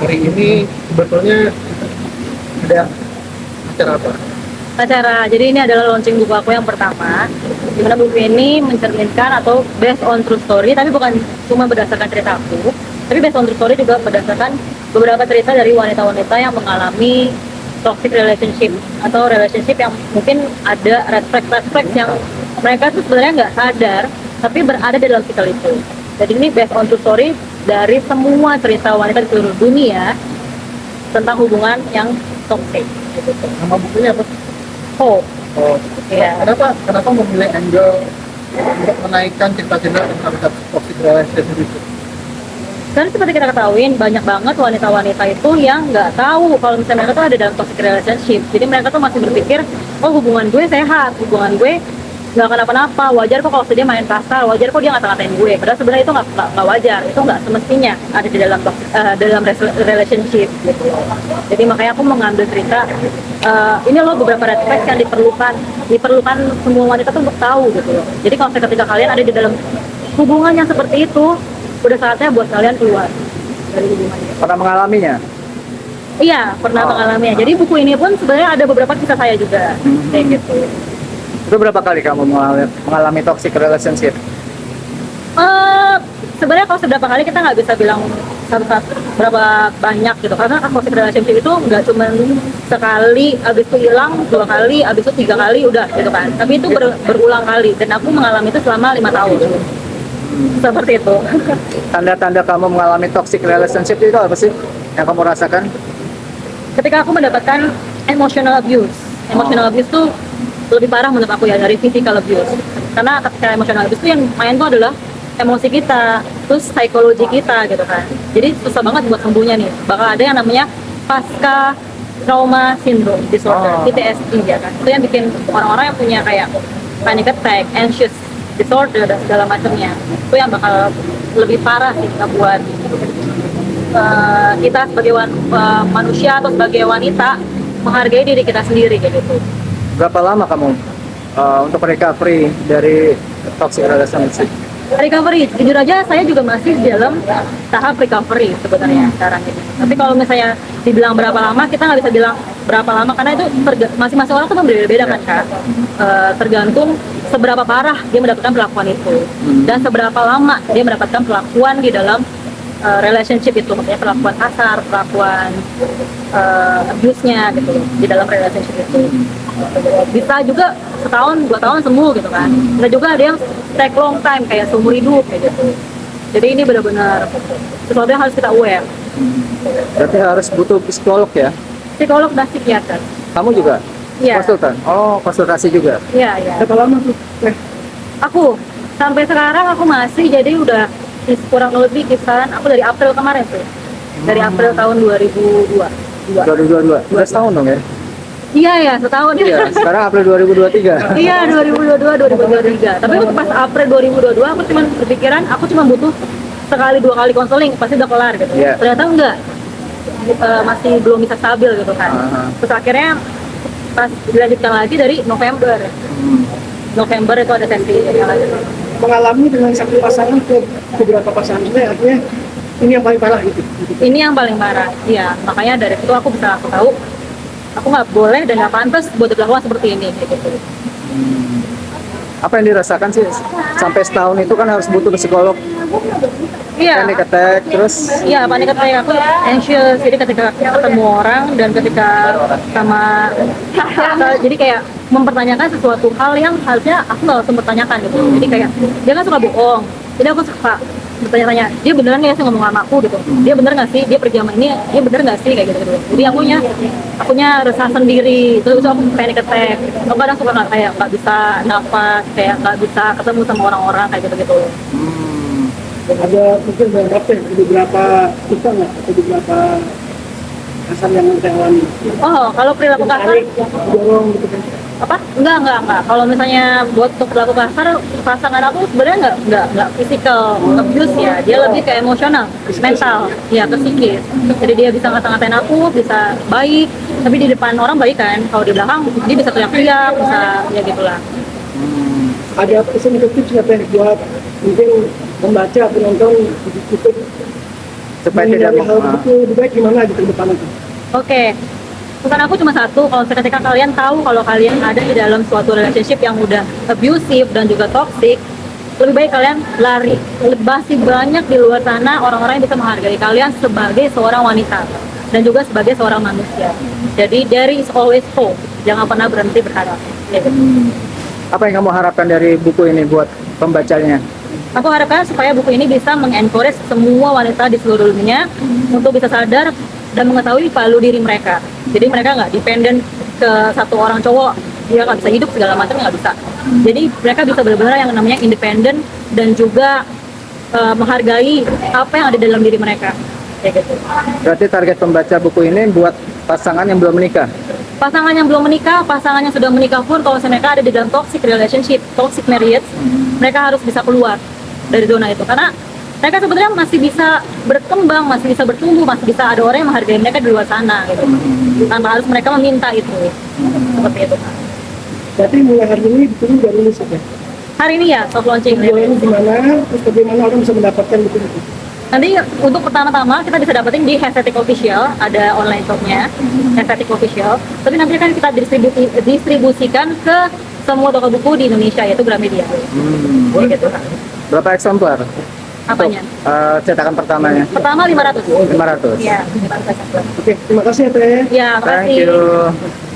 Hari ini sebetulnya ada acara apa? Jadi ini adalah launching buku aku yang pertama, di mana buku ini mencerminkan atau based on true story, tapi bukan cuma berdasarkan cerita aku, tapi based on true story juga berdasarkan beberapa cerita dari wanita-wanita yang mengalami toxic relationship atau relationship yang mungkin ada red flag yang mereka tuh sebenarnya nggak sadar, tapi berada di dalam circle itu. Jadi ini based on true story dari semua cerita wanita di seluruh dunia tentang hubungan yang toxic. Gitu. Nama bukunya apa? Hope. Oh, Iya. Kenapa memilih Angel untuk menaikkan cerita-cerita tentang toxic relationship itu? Karena seperti kita ketahui, banyak banget wanita-wanita itu yang nggak tahu kalau misalnya mereka tuh ada dalam toxic relationship. Jadi mereka tuh masih berpikir, oh hubungan gue sehat, hubungan gue nggak kenapa-napa, wajar kok kalau dia main kasar, wajar kok dia ngata-ngatain gue. Padahal sebenarnya itu nggak wajar, itu nggak semestinya ada di dalam relationship gitu. Jadi makanya aku mengambil cerita, ini loh beberapa red flags yang diperlukan semua wanita tuh untuk tahu gitu loh. Jadi kalau ketika kalian ada di dalam hubungan yang seperti itu, udah saatnya buat kalian keluar dari hubungannya. Pernah mengalaminya? Iya, pernah mengalaminya. Jadi buku ini pun sebenarnya ada beberapa kisah saya juga, kayak gitu. Itu berapa kali kamu mengalami toxic relationship? Sebenarnya kalau seberapa kali kita nggak bisa bilang berapa banyak gitu, karena toxic relationship itu nggak cuma sekali, abis itu hilang, 2 kali, abis itu 3 kali udah gitu kan. Tapi itu berulang kali, dan aku mengalami itu selama 5 tahun. Seperti itu. Tanda-tanda kamu mengalami toxic relationship itu apa sih yang kamu rasakan? Ketika aku mendapatkan emotional abuse. Emotional abuse tuh lebih parah menurut aku ya dari physical abuse. Karena ketika emotional abuse tuh yang main tuh adalah emosi kita, terus psikologi kita gitu kan. Jadi susah banget buat sembuhnya nih. Bakal ada yang namanya pasca trauma syndrome disorder, PTSD ya kan. Itu yang bikin orang-orang yang punya kayak panic attack, anxious disorder dan segala macamnya. Itu yang bakal lebih parah sih buat kita sebagai manusia atau sebagai wanita menghargai diri kita sendiri kayak gitu. Berapa lama kamu untuk recovery dari toxic relationship? Recovery, jujur aja saya juga masih dalam tahap recovery sebenarnya sekarang ini. Tapi kalau misalnya dibilang berapa lama, kita nggak bisa bilang berapa lama karena itu masing-masing orang tuh berbeda-beda kan Kak. Tergantung seberapa parah dia mendapatkan perlakuan itu dan seberapa lama dia mendapatkan perlakuan di dalam relationship itu, maksudnya perlakuan kasar, perlakuan abuse-nya gitu di dalam relationship itu. Bisa juga setahun, 2 tahun sembuh gitu kan. Bisa juga ada yang take long time kayak seumur hidup kayak gitu. Jadi ini benar-benar sesuatu yang harus kita aware. Berarti harus butuh psikolog ya? Psikolog dan psikiater. Kamu juga? Iya. Konsultan? Oh, konsultasi juga? Iya, iya. Berapa lama tuh? Aku sampai sekarang aku masih, jadi udah kurang lebih kisaran aku dari April kemarin tuh. Dari April tahun 2022. 2022? Udah setahun dong ya? Iya ya, setahun ya. Iya, sekarang April 2023. Iya, 2022, 2023. Tapi waktu pas April 2022 aku cuma berpikiran aku cuma butuh sekali 2 kali konseling pasti udah kelar gitu. Iya. Ternyata enggak. Masih belum bisa stabil gitu kan. Terus akhirnya pas dilanjutkan lagi dari November. November itu ada sesi lagi. Mengalami dengan satu pasangan ke beberapa pasangan ini artinya ini yang paling parah gitu. Ini yang paling parah. Iya, makanya dari situ aku tahu aku nggak boleh dan nggak pantas buat diperlakukan seperti ini gitu. Apa yang dirasakan sih sampai setahun itu kan harus butuh psikolog? Iya. Panic attack, terus? Iya, panic attack aku anxious. Jadi ketika ketemu orang dan ketika sama jadi kayak mempertanyakan sesuatu hal yang harusnya aku nggak langsung bertanyakan gitu. Jadi kayak dia kan suka bohong. Jadi aku suka bertanya-tanya, dia beneran nggak sih ngomong sama aku gitu? Dia bener nggak sih? Dia pergi sama ini? Dia bener nggak sih kayak gitu? Jadi akunya resah sendiri. Terus aku panic attack. Aku kadang suka nggak bisa nafas, kayak nggak bisa ketemu sama orang-orang kayak gitu. Ada mungkin beberapa kita nggak atau beberapa kasar yang kita alami. Oh, kalau perilaku kasar, Dorong gitu kan. apa? Enggak. Kalau misalnya buat untuk perilaku kasar, pasangan aku sebenarnya nggak physical abuse ya. Dia lebih ke emosional, mental, ya ke psikis. Jadi dia bisa ngata-ngatain aku, bisa baik, tapi di depan orang baik kan. Kalau di belakang dia bisa teriak-teriak, bisa ya gitulah. ada pesan tips nggak teh buat mungkin membaca penonton YouTube Supaya tidak menghindari hal begitu lebih baik gimana gitu ke depan itu? Oke, pesan aku cuma satu, kalau ketika kalian tahu kalau kalian ada di dalam suatu relationship yang udah abusive dan juga toxic, lebih baik kalian lari. Masih banyak di luar sana orang-orang yang bisa menghargai kalian sebagai seorang wanita dan juga sebagai seorang manusia. Jadi there is always hope, jangan pernah berhenti berharap. Ya, gitu. Apa yang kamu harapkan dari buku ini buat pembacanya? Aku harapkan supaya buku ini bisa mengencourage semua wanita di seluruh dunia untuk bisa sadar dan mengetahui value diri mereka. Jadi mereka nggak dependen ke satu orang cowok, dia nggak bisa hidup segala macam, nggak bisa. Jadi mereka bisa benar-benar yang namanya independen dan juga menghargai apa yang ada dalam diri mereka. Kayak gitu. Berarti target pembaca buku ini buat pasangan yang belum menikah. Pasangan yang belum menikah, pasangan yang sudah menikah pun kalau misalnya mereka ada di dalam toxic relationship, toxic marriage, mereka harus bisa keluar dari zona itu karena mereka sebenarnya masih bisa berkembang, masih bisa bertumbuh, masih bisa ada orang yang menghargai mereka di luar sana gitu. Tanpa harus mereka meminta itu. Seperti itu. Berarti mulai hari ini bukunya udah rilis ya? Hari ini ya soft launching. Jualan gimana? Terus bagaimana orang bisa mendapatkan buku itu? Nanti untuk pertama-tama kita bisa dapetin di Hestetic Official, ada online shopnya, Hestetic Official. Tapi nanti kan kita distribusikan ke semua toko buku di Indonesia, yaitu Gramedia. Gitu. Berapa eksemplar? Apanya? Cetakan pertamanya? Pertama 500. 500. Iya, 500 eksemplar. Oke, terima kasih ya Teh. Ya, Thank makasih. you.